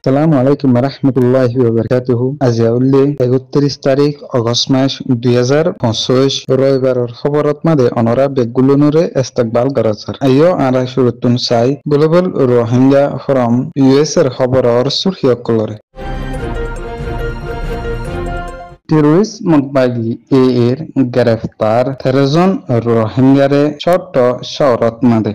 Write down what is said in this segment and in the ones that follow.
আসসালামু আলাইকুম রহমতুল্লাহি ওয়াবারাকাতুহু। আজি উল্লি 31 তারিখ আগস্ট মাস 2025 রবিবারের খবরত মাদে অনরা বেগুলুনুরে ইস্তেকবাল গরাজার আইও আরা শুরুতুন সাই গ্লোবাল রোহিঙ্গা ফ্রম ইউএস এর খবরর সুরহিয়কলরে টেরোরিস্ট মকবাগি এর গ্রেফতার 13 জন রোহিঙ্গারে ছোট শহরত মাদে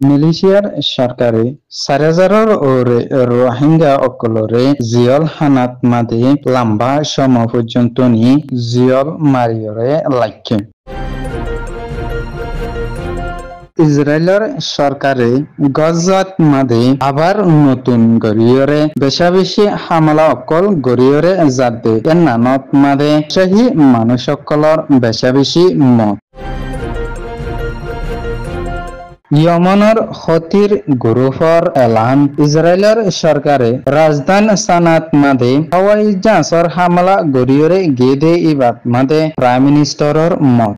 মিলিশিয়ার সরকারে 4,000 ওরে রোহিঙ্গা অকলরে জিয়ল হানাত মাদে লম্বা সময় পর্যন্ত নি জিয়ল মারিয়রে লাইকে ইসরায়েলের সরকারে গজাত মাদে আবার নতুন গরিয়রে বেশি হামলা অকল গরিয়রে যাতে এর নানত মাদে সেই মানুষ অকলর বেশি মত ইয়মনের হতির গ্রুপর এলান ইসরায়েলের সরকারে রাজধানী সানাত মাদে হাওয়াই জাহাজর হামলা গরিয়রে গেদে ইবাত মাদে প্রাইম মিনিস্টারের মত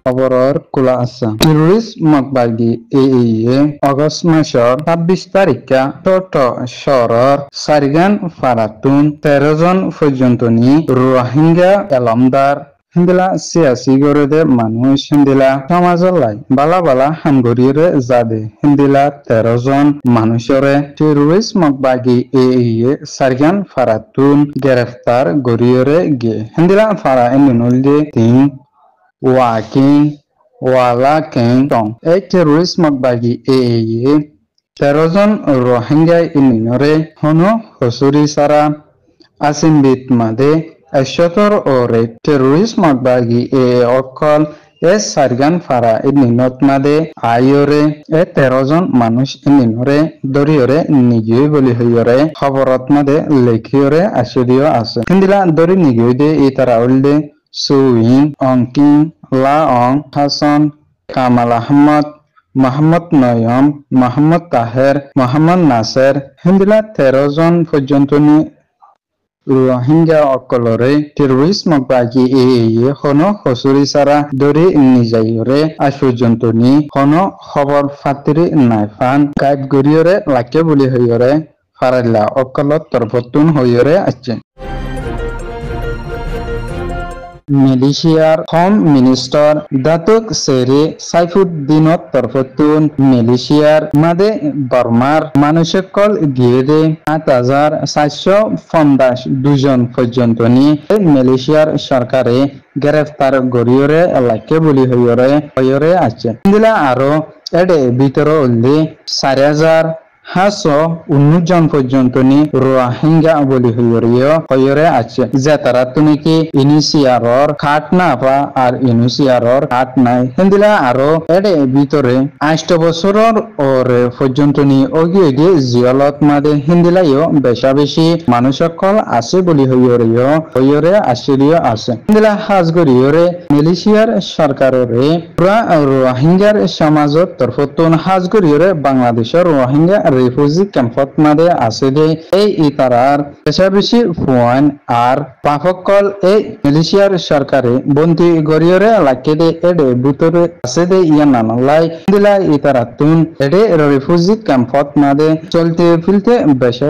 খবরর কুলা আছে টেরোরিস্ট মকবাগি আগস্ট মাসর 26 তারিখা ছোট শহরর সারিগান ফারাতুন 13 জন পর্যন্ত নি রোহিঙ্গা এলমদার হিন্দিলা সিয়াসি গরদে মানুষ হিন্দিলা সমাজর লাই বালা বালা হামগরিরে যাদে হিন্দিলা 13 জন মানুষরে টেরোরিস্ট মকবাগি সারগান ফারাতুন গ্রেফতার গরিয়রে গে হিন্দিলা ফারা এনুলদে তিন ওয়াকিং ওয়ালা কেং টং এই টেরোরিস্ট মকবাগি 13 জন রোহিঙ্গা ইনিনরে হনো হসুরি সারা আসিমবিত মাদে 100 ওরে টেরোরিস্ট মকবাগি অকল সারগান ফারা ইনিনত মাদে আইয়রে 13 জন মানুষ ইনিনরে দরিয়রে নিগিয়ে বলি হইয়রে খবরত মাদে লেখিয়রে আসিদিও আছে হিন্দিলা দরি নিগিয়ে দে তারা উল্দে সুইং অঙ্কিং লা অং হাসান কামাল আহমদ মোহাম্মদ নয়ম মোহাম্মদ তাহের মোহাম্মদ নাসের হিন্দিলা 13 জন পর্যন্ত নি রোহিঙ্গা অকলরে টেরোরিস্ট মকবাগি হনো হসুরি সারা দরি নিজাইরে আজ পর্যন্ত নি হনো খবর ফাতিরি নাইফান গাইব গরিয়রে লাকে বলি হইয়রে ফারাইলা অকলত তরফতুন হইয়রে আছে মিলিশিয়ার হোম মিনিস্টার দাতুক সেরে সাইফুদ্দিনত তরফতুন মিলিশিয়ার মাদে বর্মার মানুষকল গিয়ে 8,450 জন পর্যন্ত নিয়ে মিলিশিয়ার সরকারে গ্রেফতার গরিয়রে এলাকে বলি হইয়রে আছে দিলা আরো এডে ভিতর উল্লে 4,519 জন পর্যন্ত নি রোহিঙ্গা বলি হইয়রে আছে যে তারা তুমি কি ইনিশিয়ারর খাট না পা আর ইনিশিয়ারর খাট নাই হিন্দিলা আরো এডে ভিতরে 8 বছরের ওরে পর্যন্ত নি ওগিয়ে জিয়লত মাদে হিন্দিলাইও বেশি মানুষ সকল আছে বলি হইয়রে আসিরিও আছে হিন্দিলা হাজগরিয়রে মিলিশিয়ার সরকাররে পুরা রোহিঙ্গার সমাজত তরফতুন হাজগরিয়রে বাংলাদেশের রোহিঙ্গা রিফিউজি ক্যাম্পত মাদে আছে দে এই ইতারার বেশি ফুয়ান আর পাফকল এই মিলিশিয়ার সরকারে বন্দি গরিয়রে লাকে দে এডে ভিতরে আছে দে ইয়ানা নলাই দিলা ইতারাতুন এডে রিফিউজি ক্যাম্পত মাদে চলতে ফিলতে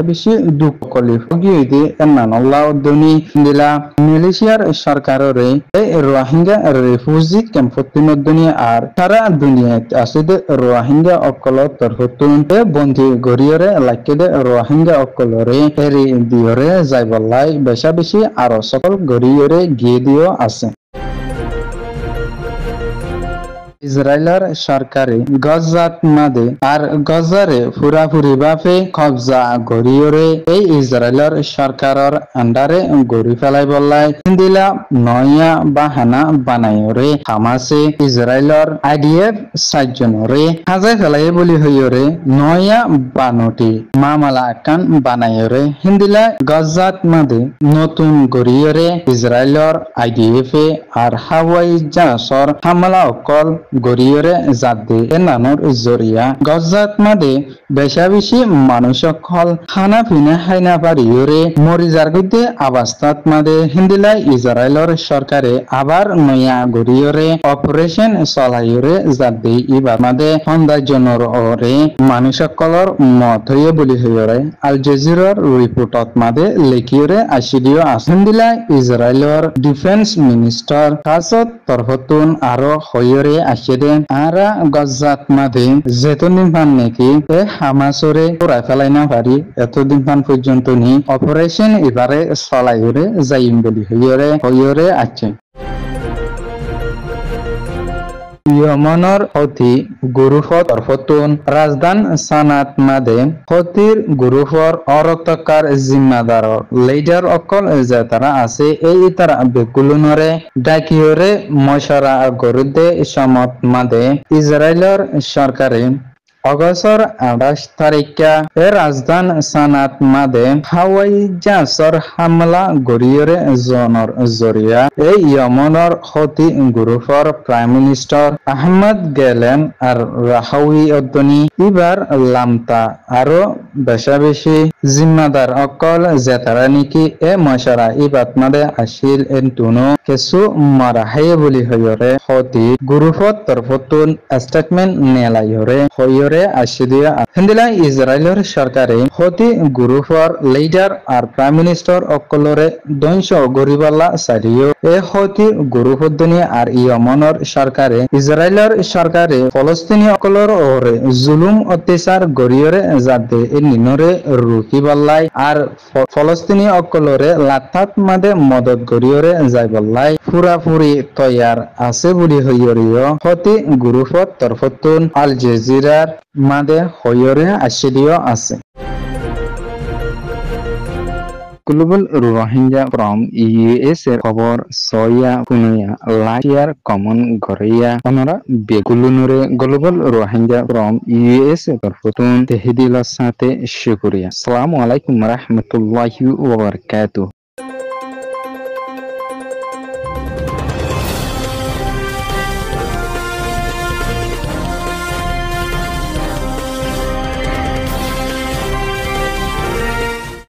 বেশি দুঃখ কলি গিয়ে দে ইয়ানা নল্লাহ দনি দিলা মিলিশিয়ার সরকাররে এই রোহিঙ্গা রিফিউজি ক্যাম্পত মধ্যে আর সারা দুনিয়াত আছে দে রোহিঙ্গা অকলত তরফতুন বন্দি গরিয়রে লাকে দে রোহিঙ্গা অকলরে এরি দিয়রে যাইবলাই বেশি আরো সকল গরিয়রে গিয়ে দিও আছে ইসরায়েলের সরকারে গজাত মাদে আর গজারে পুরাপুরি ভাবে কবজা গরিয়রে এই ইসরায়েলের সরকারের আন্ডারে গড়ি ফেলাই বললাই দিলা নয়া বাহানা বানাইরে হামাসে ইসরায়েলের আইডিএফ 7 জনরে হাজাই ফেলাই বলি হইয়রে নয়া বানটি মামলা কান বানাইরে হিন্দিলা গজাত মাদে নতুন গরিয়রে ইসরায়েলের আইডিএফ আর হাওয়াই জাহাজর হামলা অকল গরিয়রে জাতি এ নানোর জরিয়া গজাত মাদে বেশা বেশি মানুষ সকল খানা পিনা হাইনা পারিয়রে মরিজার গদ্যে আবাস্তাত মাদে হিন্দিলাই ইসরায়েলর সরকারে আবার নয়া গরিয়রে অপারেশন চলাইরে জাতি ইবার মাদে সৌন্দর্যনর ওরে মানুষ সকলর মত হইয়ে বলি হইরে আল জাজিরার রিপোর্টত মাদে লেখিয়রে আসিদিও আছে হিন্দিলাই ইসরায়েলর ডিফেন্স মিনিস্টার কাজত তরফতুন আরো হইরে আসিদে আরা গজাত মাদে যেতদিন পান নাকি এ হামাসরে পুরাই ফেলাই না পারি এতদিন পান পর্যন্ত নি অপারেশন এবারে চলাইরে যাইম বলি হইরে আছে ইয়মনৰ অতি গুৰুফৰ তৰফতুন ৰাজধান চানাত মাদে সতীৰ গুৰুফৰ অৰক্তকাৰ জিম্মাদাৰৰ লিডাৰ অকল যে তারা আছে এই তারা বেকুলুনরে ডাকিয়রে মশারা গরুদে সমত মাদে ইসরায়েলৰ সরকারে অগস্টৰ 28 তাৰিখে ৰাজধান চানাত মাদে হাৱাই জাহাজৰ হামলা গৰিয়ৰে জনৰ জৰিয়া এই ইয়মনৰ সতি গ্ৰুপৰ প্ৰাইম মিনিষ্টাৰ আহমদ গেলেন আৰু ৰাহাৱি অদ্দনী ইবাৰ লামতা আৰু বেশা বেশি জিম্মাদার অকল জেতারা নেকি এ মশারা ইবাত মাদে আসিল এন্তুনো কিছু মারাহাই বলি হইরে সতি গ্ৰুপত তরফতুন স্টেটমেন্ট নেলাইরে আসিদিয়া হিন্দিলা ইসরায়েলের সরকারে হতি গ্রুপর লিডার আর প্রাইম মিনিস্টার অকলরে ধ্বংস গরিবাল্লা সারিও এ হতি গ্রুপদ্দনী আর ইয়মনের সরকারে ইসরায়েলের সরকারে ফলস্তিনি অকলর ওরে জুলুম অত্যাচার গরিয়রে যাতে এ নিনরে রুকিবাল্লাই আর ফলস্তিনি অকলরে লাথাত মাদে মদত গরিয়রে যাইবাল্লাই পুরাপুরি তৈয়ার আছে বলি হইয়রিও হতি গ্রুপত তরফতুন আল জাজিরার মাদে হইরে আসিদিও আছে গ্লোবাল রোহিঙ্গা ফ্রম ইউএস এর খবর সয়া পুনয়া লাইয়ার কমন গরিয়া অনরা বেগুলুনুরে গ্লোবাল রোহিঙ্গা ফ্রম ইউএস এর তরফতুন তেহিদিলার সাথে শুকরিয়া আসসালামু আলাইকুম রাহমাতুল্লাহি ওয়া বারাকাতুহু